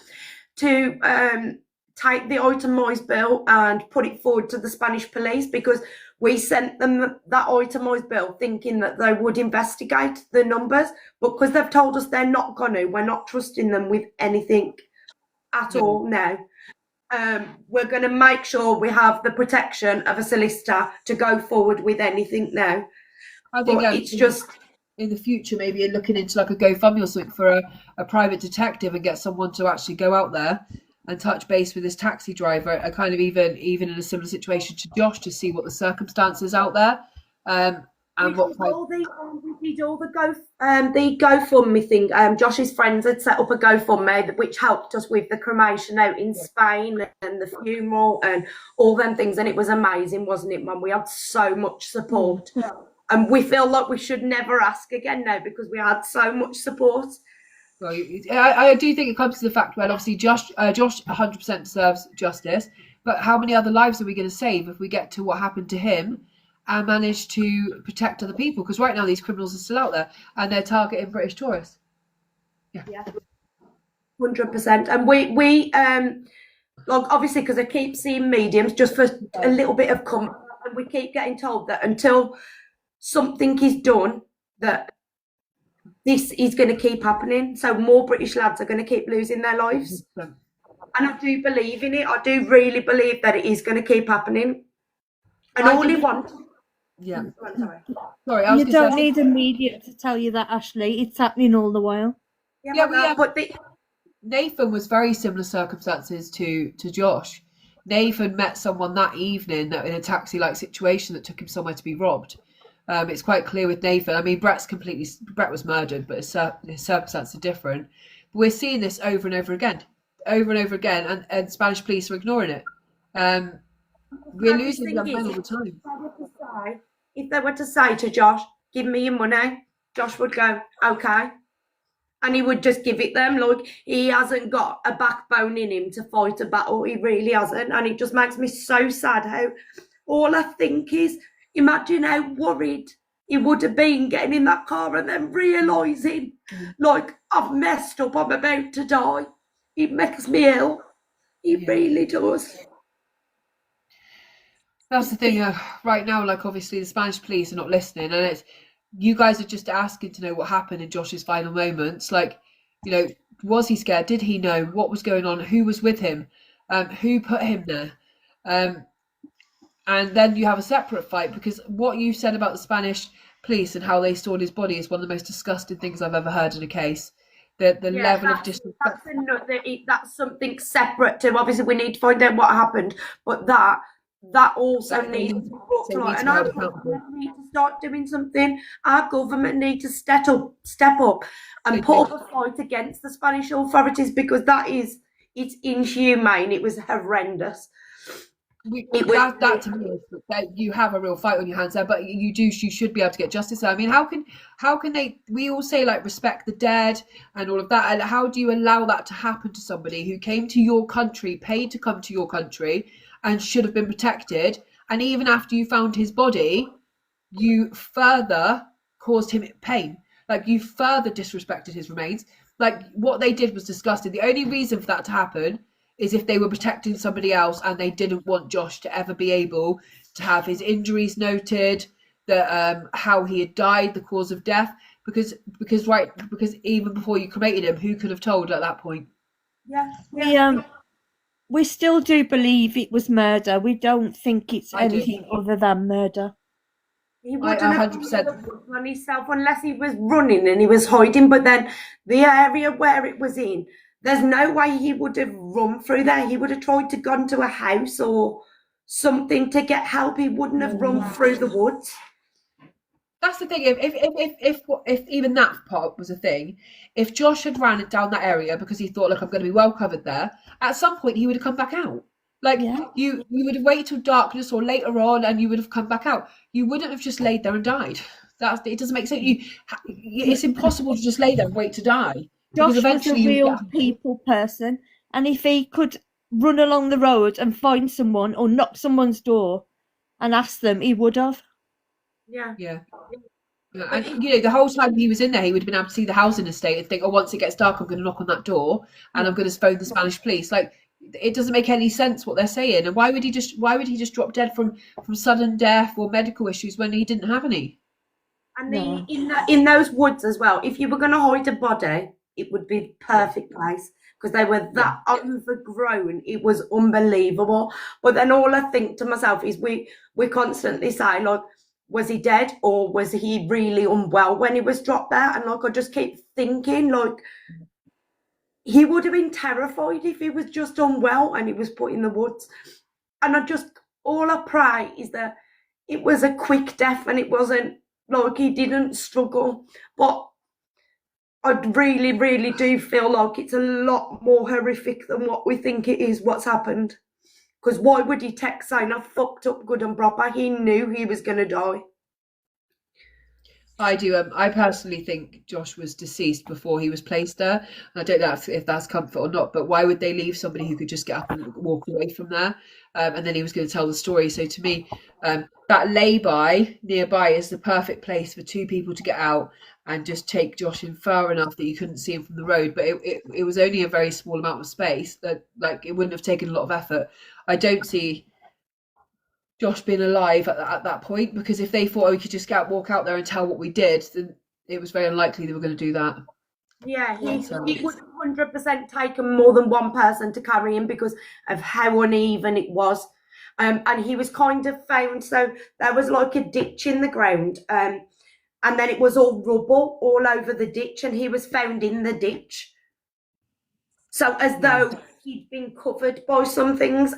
S2: to take the itemised bill and put it forward to the Spanish police, because we sent them that itemised bill thinking that they would investigate the numbers, but because they've told us they're not going to, we're not trusting them with anything at all now. We're going to make sure we have the protection of a solicitor to go forward with anything now.
S1: I think
S2: it's just
S1: in the future, maybe looking into like a GoFundMe or something for a private detective and get someone to actually go out there and touch base with this taxi driver, kind of even in a similar situation to Josh, to see what the circumstances out there. And we
S2: did all the GoFundMe thing. Josh's friends had set up a GoFundMe which helped us with the cremation out in Spain and the funeral and all them things, and it was amazing, wasn't it, Mum? We had so much support, and we feel like we should never ask again now because we had so much support.
S1: Well, I do think it comes to the fact, well, obviously Josh 100% deserves justice, but how many other lives are we going to save if we get to what happened to him and manage to protect other people? Because right now these criminals are still out there and they're targeting British tourists.
S2: Yeah, 100%. And we like, obviously, because I keep seeing mediums just for a little bit of comfort, and we keep getting told that until something is done, that this is going to keep happening. So more British lads are going to keep losing their lives. And I do believe in it. I do really believe that it is going to keep happening. And all he wants...
S1: Yeah.
S3: Sorry, you don't need a media to tell you that, Ashley. It's happening all the while.
S2: But
S1: Nathan was very similar circumstances to Josh. Nathan met someone that evening in a taxi-like situation that took him somewhere to be robbed. It's quite clear with Nathan. I mean, Brett was murdered, but his circumstances are different. But we're seeing this over and over again, and Spanish police are ignoring it. We're losing young men all the time.
S2: If they were to say to Josh, "Give me your money," Josh would go, "Okay," and he would just give it them. Like, he hasn't got a backbone in him to fight a battle. He really hasn't, and it just makes me so sad. How all I think is, imagine how worried he would have been getting in that car and then realising, like, I've messed up, I'm about to die. It makes me ill. It really does.
S1: That's the thing. Right now, like, obviously the Spanish police are not listening, and it's, you guys are just asking to know what happened in Josh's final moments. Like, was he scared? Did he know what was going on? Who was with him? Who put him there? And then you have a separate fight, because what you said about the Spanish police and how they stored his body is one of the most disgusting things I've ever heard in a case. The level of disrespect.
S2: That's something separate to, obviously we need to find out what happened, but that also needs to be brought to light. And our government need to start doing something. Our government need to step up and put up a fight against the Spanish authorities, because it's inhumane. It was horrendous.
S1: That to me is that you have a real fight on your hands there, but you should be able to get justice there. I mean, how can they? We all say, like, respect the dead and all of that, and how do you allow that to happen to somebody who came to your country, paid to come to your country, and should have been protected? And even after you found his body, you further caused him pain. Like, you further disrespected his remains. Like, what they did was disgusting. The only reason for that to happen is if they were protecting somebody else and they didn't want Josh to ever be able to have his injuries noted, that how he had died, the cause of death. because even before you cremated him, who could have told at that point?
S3: We still do believe it was murder. We don't think it's anything other than murder.
S2: He wouldn't have 100% on himself unless he was running and he was hiding. But then the area where it was in, there's no way he would have run through there. He would have tried to go into a house or something to get help. He wouldn't have run through the woods.
S1: That's the thing. If even that part was a thing, if Josh had ran down that area because he thought, look, I'm going to be well covered there, at some point he would have come back out. Like you would have waited till darkness or later on, and you would have come back out. You wouldn't have just laid there and died. It doesn't make sense. It's impossible to just lay there and wait to die.
S3: Josh was a real people person, and if he could run along the road and find someone or knock someone's door and ask them, he would have.
S1: Yeah. And the whole time he was in there, he would have been able to see the housing estate and think, oh, once it gets dark, I'm going to knock on that door and I'm going to phone the Spanish police. Like, it doesn't make any sense what they're saying. And why would he just drop dead from sudden death or medical issues when he didn't have any?
S2: And in those woods as well, if you were going to hide a body, it would be the perfect place because they were that overgrown. It was unbelievable. But then all I think to myself is we constantly say, like, was he dead or was he really unwell when he was dropped there? And like, I just keep thinking, like, he would have been terrified if he was just unwell and he was put in the woods. And all I pray is that it was a quick death and it wasn't like he didn't struggle. But I really, really do feel like it's a lot more horrific than what we think it is, what's happened. Because why would he text saying, I fucked up good and proper? He knew he was going to die.
S1: I do. I personally think Josh was deceased before he was placed there. I don't know if that's comfort or not, but why would they leave somebody who could just get up and walk away from there? And then he was going to tell the story. So to me, that lay-by nearby is the perfect place for two people to get out and just take Josh in far enough that you couldn't see him from the road. But it was only a very small amount of space that, like, it wouldn't have taken a lot of effort. I don't see Josh being alive at that point, because if they thought we could just walk out there and tell what we did, then it was very unlikely they were going to do that.
S2: Yeah, he would have 100% taken more than one person to carry him because of how uneven it was. And he was kind of found, so there was like a ditch in the ground, and then it was all rubble all over the ditch, and he was found in the ditch. So as though he'd been covered by some things.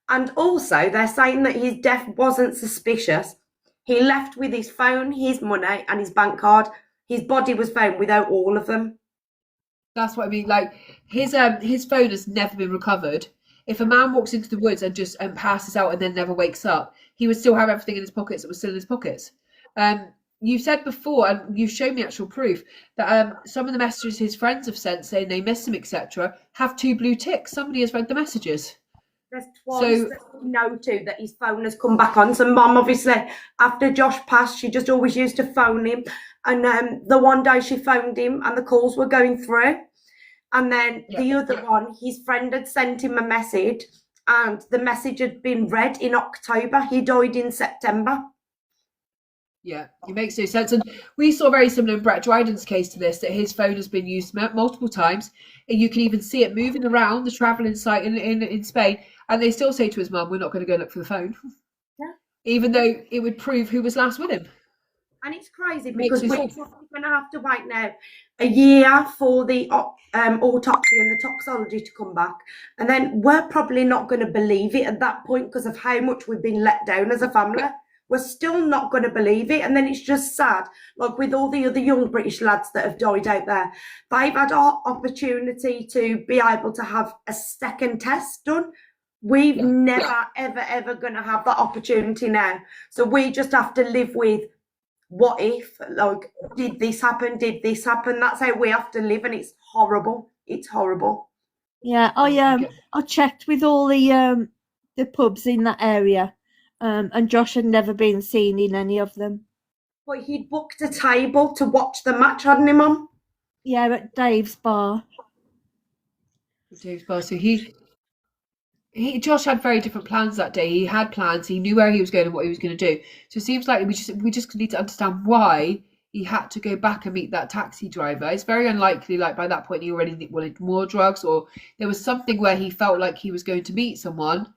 S2: And also, they're saying that his death wasn't suspicious. He left with his phone, his money, and his bank card. His body was found without all of them.
S1: That's what I mean. Like, his phone has never been recovered. If a man walks into the woods and just passes out and then never wakes up, he would still have everything in his pockets that was still in his pockets. You said before, and you've shown me actual proof, that some of the messages his friends have sent saying they miss him, etc., have 2 blue ticks. Somebody has read the messages.
S2: There's twice that we know too that his phone has come back on. So Mum, obviously, after Josh passed, she just always used to phone him. And the one day she phoned him and the calls were going through. And then the other one, his friend had sent him a message and the message had been read in October. He died in September.
S1: Yeah, it makes no sense. And we saw very similar in Brett Dryden's case to this, that his phone has been used multiple times. And you can even see it moving around the travelling site in Spain. And they still say to his mum, we're not going to go look for the phone. Yeah. Even though it would prove who was last with him.
S2: And it's crazy because we're going to have to wait now a year for the autopsy and the toxicology to come back. And then we're probably not going to believe it at that point because of how much we've been let down as a family. We're still not going to believe it. And then it's just sad, like with all the other young British lads that have died out there, they've had our opportunity to be able to have a second test done. We've never, ever going to have that opportunity now. So we just have to live with what if, like, did this happen? Did this happen? That's how we have to live. And it's horrible. It's horrible.
S3: Yeah, I checked with all the pubs in that area. And Josh had never been seen in any of them.
S2: But he'd booked a table to watch the match, hadn't he, Mum?
S3: Yeah, at Dave's bar.
S1: Dave's bar. So Josh had very different plans that day. He had plans. He knew where he was going and what he was going to do. So it seems like we just need to understand why he had to go back and meet that taxi driver. It's very unlikely, like by that point he already wanted more drugs, or there was something where he felt like he was going to meet someone,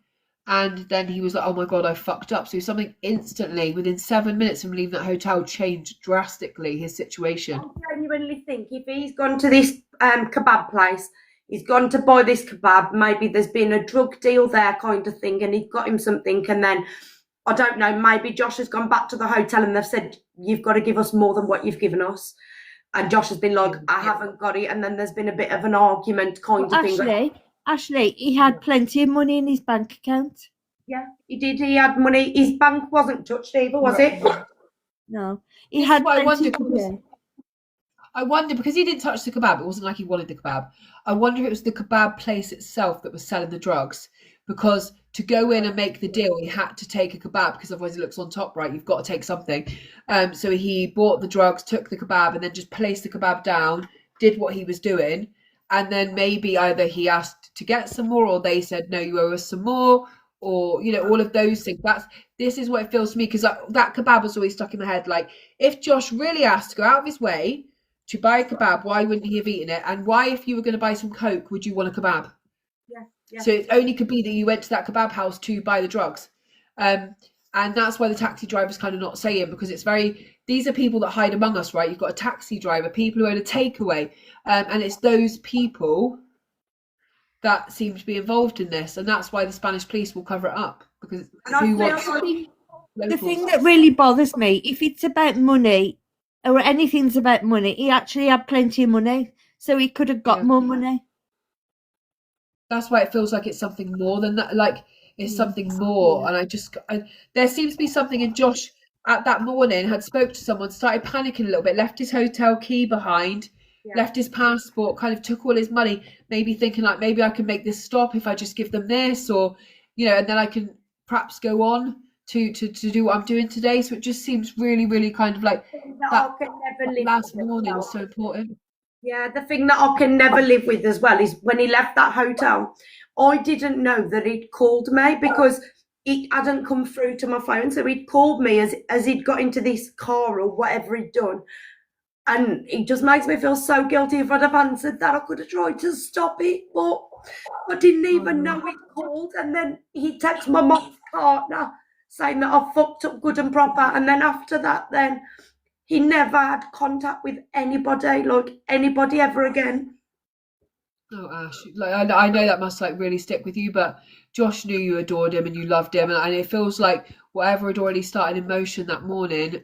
S1: and then he was like, oh my God, I fucked up. So something instantly, within 7 minutes from leaving that hotel, changed drastically his situation.
S2: I genuinely think if he's gone to this kebab place, he's gone to buy this kebab, maybe there's been a drug deal there kind of thing, and he got him something, and then, I don't know, maybe Josh has gone back to the hotel and they've said, you've got to give us more than what you've given us. And Josh has been like, I haven't got it. And then there's been a bit of an argument kind of thing.
S3: Ashley, he had plenty of money in his bank account.
S2: Yeah, he did. He had money. His bank wasn't touched either, was it?
S3: No, he had plenty of money.
S1: I wonder, because he didn't touch the kebab, it wasn't like he wanted the kebab. I wonder if it was the kebab place itself that was selling the drugs. Because to go in and make the deal, he had to take a kebab, because otherwise it looks on top, right? You've got to take something. So he bought the drugs, took the kebab, and then just placed the kebab down, did what he was doing. And then maybe either he asked to get some more, or they said, no, you owe us some more, or, you know, all of those things. This is what it feels to me, because that kebab was always stuck in my head. Like, if Josh really asked to go out of his way to buy a kebab, why wouldn't he have eaten it? And why, if you were going to buy some Coke, would you want a kebab?
S2: Yeah.
S1: So it only could be that you went to that kebab house to buy the drugs. And that's why the taxi driver's kind of not saying, because it's these are people that hide among us, right? You've got a taxi driver, people who own a takeaway, and it's those people that seem to be involved in this, and that's why the Spanish police will cover it up, because
S3: the thing that really bothers me, if it's about money or anything's about money, he actually had plenty of money, so he could have got more money.
S1: That's why it feels like it's something more than that. Like, it's something more. And there seems to be something in Josh at that morning, had spoke to someone, started panicking a little bit, left his hotel key behind, left his passport, kind of took all his money, maybe thinking like, maybe I can make this stop if I just give them this, or, you know, and then I can perhaps go on to do what I'm doing today. So it just seems really, really kind of like that last morning was so important.
S2: Yeah, the thing that I can never live with as well is when he left that hotel, I didn't know that he'd called me, because it hadn't come through to my phone. So he'd called me as he'd got into this car or whatever he'd done. And it just makes me feel so guilty. If I'd have answered that, I could have tried to stop it, but I didn't even know he'd called. And then he texted my mom's partner saying that I fucked up good and proper. And then after that, then he never had contact with anybody, like anybody ever again.
S1: Oh, Ash, like I know that must like really stick with you, but Josh knew you adored him and you loved him, and it feels like whatever had already started in motion that morning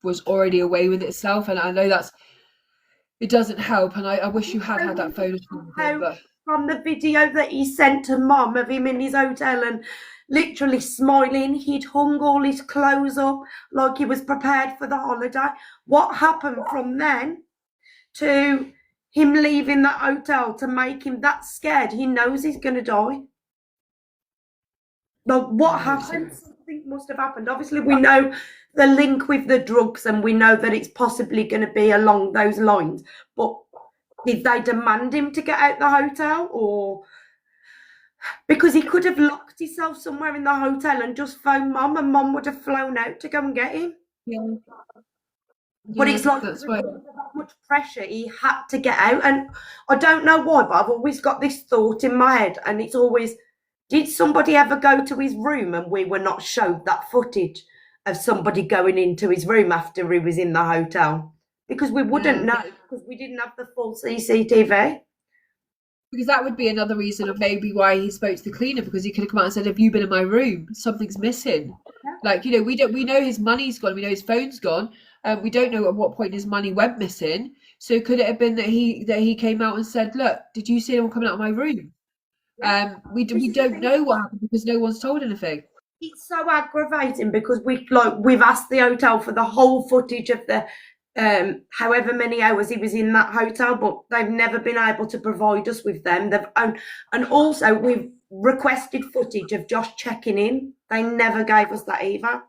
S1: was already away with itself. And I know it doesn't help, and I wish you had that photo
S2: from the video that he sent to Mum of him in his hotel and literally smiling. He'd hung all his clothes up like he was prepared for the holiday. What happened from then to him leaving that hotel to make him that scared? He knows he's going to die. Like, what happened? Something must have happened. Obviously, we know the link with the drugs, and we know that it's possibly going to be along those lines. But did they demand him to get out the hotel, or because he could have locked himself somewhere in the hotel and just phoned Mum, and Mum would have flown out to go and get him? But it's like that much pressure, he had to get out. And I don't know why, but I've always got this thought in my head, and it's always, did somebody ever go to his room and we were not showed that footage of somebody going into his room after he was in the hotel? Because we wouldn't know, because we didn't have the full CCTV.
S1: Because that would be another reason of maybe why he spoke to the cleaner, because he could have come out and said, have you been in my room? Something's missing. Like, you know, we know his money's gone, we know his phone's gone. We don't know at what point his money went missing. So could it have been that he came out and said, look, did you see anyone coming out of my room? We don't know what happened, because no one's told anything.
S2: It's so aggravating, because we've asked the hotel for the whole footage of the however many hours he was in that hotel, but they've never been able to provide us with them. And also we've requested footage of Josh checking in. They never gave us that either.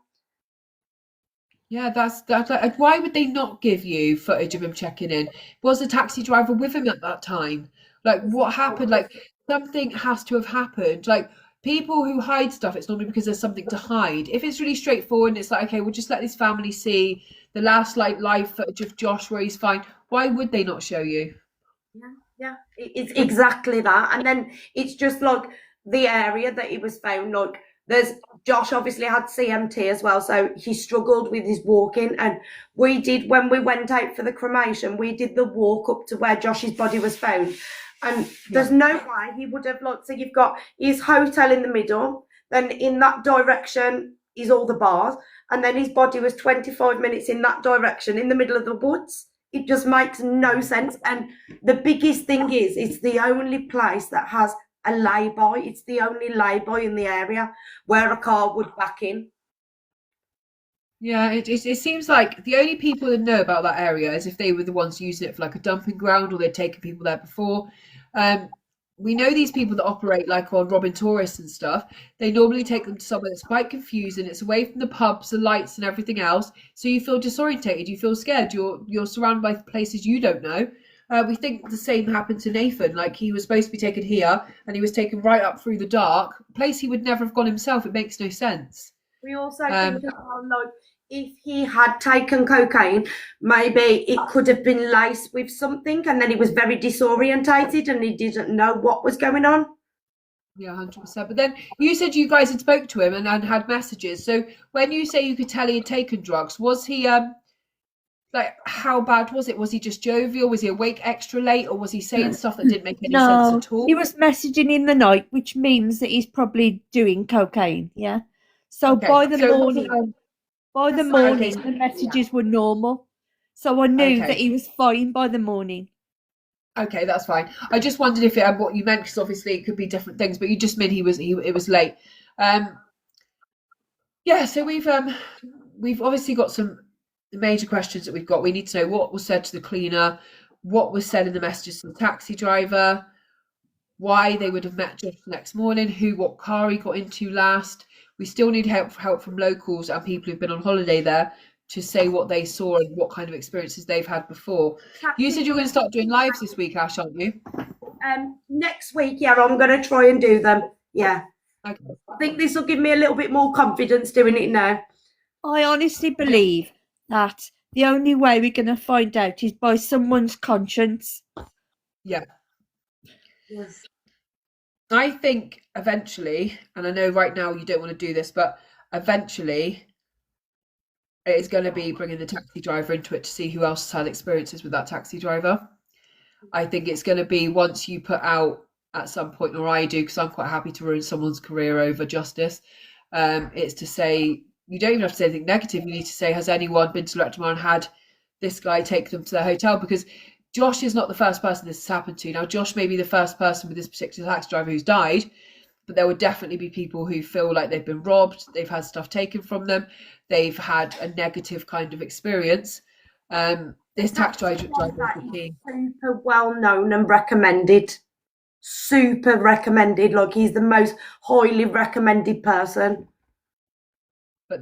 S1: Yeah, that's like, why would they not give you footage of him checking in? Was the taxi driver with him at that time? Like, what happened? Like, something has to have happened. Like, people who hide stuff, it's normally because there's something to hide. If it's really straightforward and it's like, okay, we'll just let this family see the last like live footage of Josh where he's fine. Why would they not show you?
S2: Yeah, it's exactly that. And then it's just like the area that he was found. Like, there's Josh obviously had CMT as well, so he struggled with his walking. And we did, when we went out for the cremation, we did the walk up to where Josh's body was found. And there's no way he would have, like, so you've got his hotel in the middle, then in that direction is all the bars, and then his body was 25 minutes in that direction in the middle of the woods. It just makes no sense. And the biggest thing is, it's the only place that has a lay-by. It's the only lay-by in the area where a car would back in.
S1: Yeah, it seems like the only people that know about that area is if they were the ones using it for like a dumping ground or they'd taken people there before. We know these people that operate like on robbing tourists and stuff, they normally take them to somewhere that's quite confusing. It's away from the pubs, the lights and everything else. So you feel disorientated, you feel scared, you're surrounded by places you don't know. We think the same happened to Nathan. Like, he was supposed to be taken here and he was taken right up through the dark, a place he would never have gone himself. It makes no sense.
S2: We also think as well, like, if he had taken cocaine, maybe it could have been laced with something, and then he was very disorientated and he didn't know what was going on.
S1: Yeah, 100%. But then you said you guys had spoke to him and had messages. So when you say you could tell he had taken drugs, was he like, how bad was it? Was he just jovial? Was he awake extra late, or was he saying stuff that didn't make any sense at all?
S3: He was messaging in the night, which means that he's probably doing cocaine. Yeah. So
S1: Okay,
S3: by the
S1: so
S3: morning, the messages were normal. So I knew that he was fine by the morning.
S1: Okay, that's fine. I just wondered if it what you meant, because obviously it could be different things, but you just meant it was late. Yeah, so we've obviously got some major questions that we've got. We need to know what was said to the cleaner, what was said in the messages to the taxi driver, why they would have met Josh the next morning, what car he got into last. We still need help from locals and people who've been on holiday there to say what they saw and what kind of experiences they've had before. You said you're going to start doing lives this week, Ash, aren't you?
S2: Next week, yeah, I'm going to try and do them. Yeah.
S1: Okay.
S2: I think this will give me a little bit more confidence doing it now.
S3: I honestly believe that the only way we're going to find out is by someone's conscience.
S1: Yeah.
S2: Yes.
S1: I think eventually, and I know right now you don't want to do this, but eventually it is going to be bringing the taxi driver into it to see who else has had experiences with that taxi driver. I think it's going to be, once you put out at some point, or I do, because I'm quite happy to ruin someone's career over justice, it's to say, you don't even have to say anything negative. You need to say, has anyone been to Loretta and had this guy take them to their hotel? Because Josh is not the first person this has happened to. Now, Josh may be the first person with this particular taxi driver who's died, but there would definitely be people who feel like they've been robbed, they've had stuff taken from them, they've had a negative kind of experience. This taxi driver is key.
S2: Super well known and recommended. Super recommended. Like, he's the most highly recommended person.
S1: But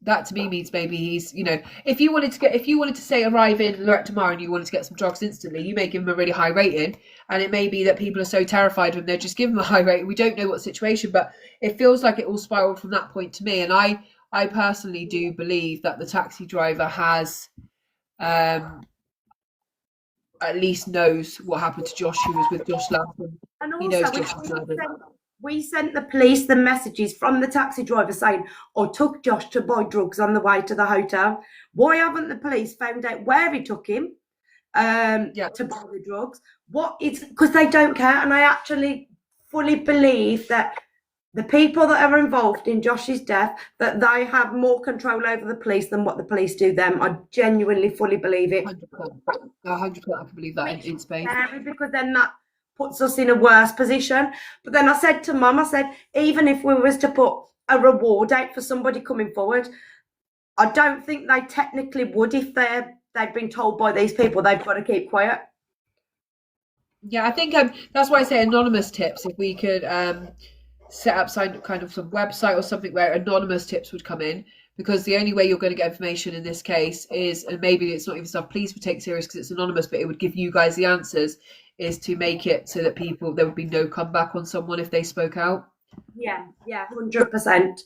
S1: that to me means maybe he's, if you wanted to say arrive in Lorette tomorrow and you wanted to get some drugs instantly, you may give him a really high rating, and it may be that people are so terrified of him they'll just give him a high rating. We don't know what situation, but it feels like it all spiraled from that point to me. And I personally do believe that the taxi driver has at least knows what happened to Josh, who was with Josh last, and he knows Josh's murder.
S2: We sent the police the messages from the taxi driver saying, I took Josh to buy drugs on the way to the hotel. Why haven't the police found out where he took him to buy the drugs? Because they don't care. And I actually fully believe that the people that are involved in Josh's death, that they have more control over the police than what the police do them. I genuinely fully believe it.
S1: 100%. 100% I can believe that in Spain.
S2: Because then that puts us in a worse position. But then I said to Mum, even if we was to put a reward out for somebody coming forward, I don't think they technically would if they've been told by these people they've got to keep quiet.
S1: Yeah, I think that's why I say anonymous tips. If we could set up some website or something where anonymous tips would come in, because the only way you're going to get information in this case is, and maybe it's not even stuff police would take serious because it's anonymous, but it would give you guys the answers, is to make it so that there would be no comeback on someone if they spoke out.
S2: Yeah, 100%.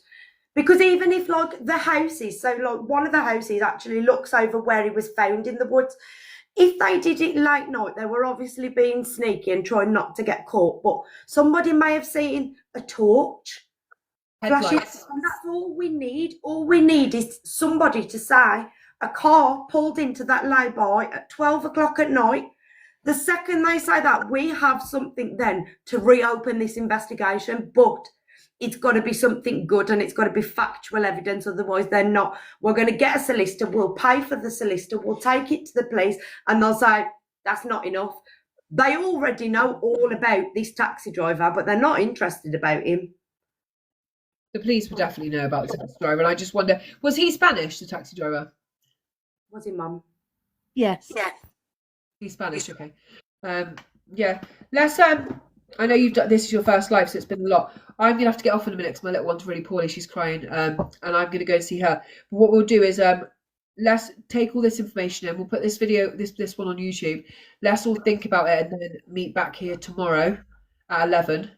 S2: Because even if like the houses, so like one of the houses actually looks over where he was found in the woods. If they did it late night, they were obviously being sneaky and trying not to get caught. But somebody may have seen a torch flashing,
S1: Headlights.
S2: and that's all we need. All we need is somebody to say a car pulled into that lay-by at 12 o'clock at night. The second they say that, we have something then to reopen this investigation, but it's got to be something good and it's got to be factual evidence. Otherwise, they're not. We're going to get a solicitor, we'll pay for the solicitor, we'll take it to the police, and they'll say, that's not enough. They already know all about this taxi driver, but they're not interested about him.
S1: The police would definitely know about the taxi driver, and I just wonder, was he Spanish, the taxi driver?
S2: Was he, Mum?
S3: Yes.
S2: Yeah.
S1: He's Spanish, okay. Yeah. Let's I know you've done this is your first live, so it's been a lot. I'm gonna have to get off in a minute because my little one's really poorly, she's crying. And I'm gonna go and see her. But what we'll do is let's take all this information and we'll put this video, this one on YouTube. Let's all think about it and then meet back here tomorrow at 11.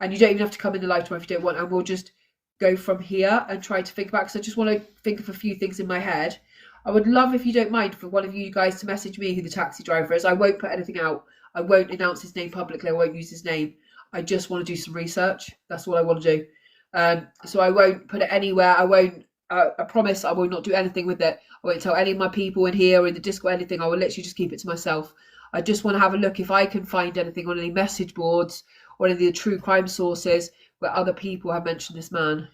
S1: And you don't even have to come in the live tomorrow if you don't want, and we'll just go from here and try to think back, because I just want to think of a few things in my head. I would love, if you don't mind, for one of you guys to message me who the taxi driver is. I won't put anything out. I won't announce his name publicly. I won't use his name. I just want to do some research. That's all I want to do. So I won't put it anywhere. I promise I will not do anything with it. I won't tell any of my people in here or in the Discord anything. I will literally just keep it to myself. I just want to have a look if I can find anything on any message boards or any of the true crime sources where other people have mentioned this man.